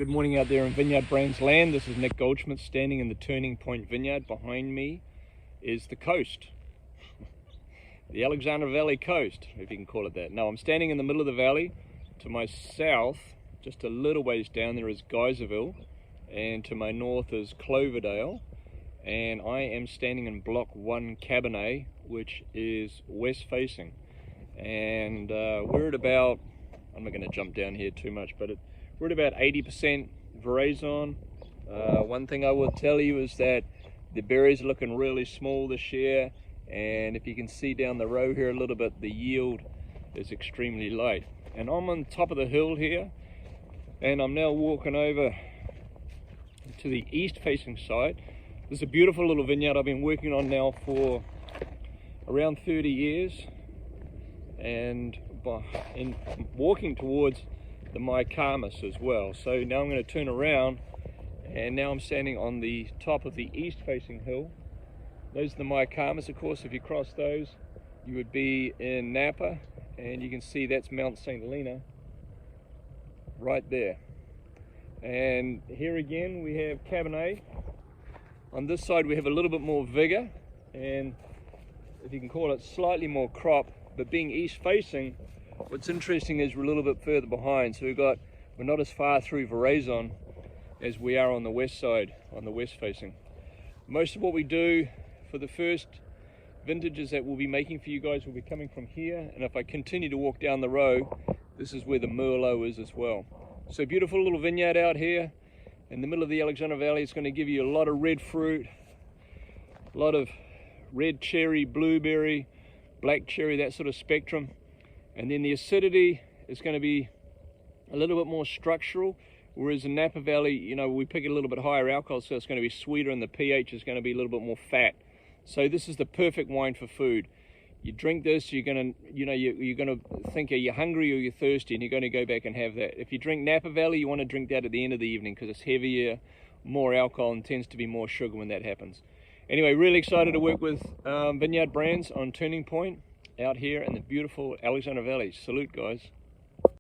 Good morning out there in Vineyard Brands land. This is Nick Goldschmidt standing in the Turning Point Vineyard. Behind me is the coast, the Alexander Valley coast, if you can call it that. No, I'm standing in the middle of the valley. To my south, just a little ways down there is Geyserville, and to my north is Cloverdale, and I am standing in Block 1 Cabernet, which is west facing. And we're at about, I'm not going to jump down here too much, but we're at about 80% Veraison. One thing I will tell you is that the berries are looking really small this year, and if you can see down the row here a little bit, the yield is extremely light. And I'm on top of the hill here, and I'm now walking over to the east facing side. This is a beautiful little vineyard I've been working on now for around 30 years, and in walking towards the Mycamas as well. So now I'm going to turn around, and now I'm standing on the top of the east facing hill. Those are the Mycamas. Of course, if you cross those, you would be in Napa, and you can see that's Mount St. Helena right there. And here again we have Cabernet. On this side we have a little bit more vigor, and if you can call it, slightly more crop. But being east facing, what's interesting is we're a little bit further behind, so we're not as far through Veraison as we are on the west side, on the west facing. Most of what we do for the first vintages that we'll be making for you guys will be coming from here, and if I continue to walk down the road, this is where the Merlot is as well. So beautiful little vineyard out here in the middle of the Alexander Valley. It's going to give you a lot of red fruit, a lot of red cherry, blueberry, black cherry, that sort of spectrum. And then the acidity is going to be a little bit more structural, whereas in Napa Valley, you know, we pick a little bit higher alcohol, so it's going to be sweeter, and the pH is going to be a little bit more fat. So this is the perfect wine for food. You drink this, you're going to, you're going to think, are you hungry or you're thirsty, and you're going to go back and have that. If you drink Napa Valley, you want to drink that at the end of the evening because it's heavier, more alcohol, and tends to be more sugar when that happens. Anyway, really excited to work with Vineyard Brands on Turning Point out here in the beautiful Alexander Valley. Salute, guys.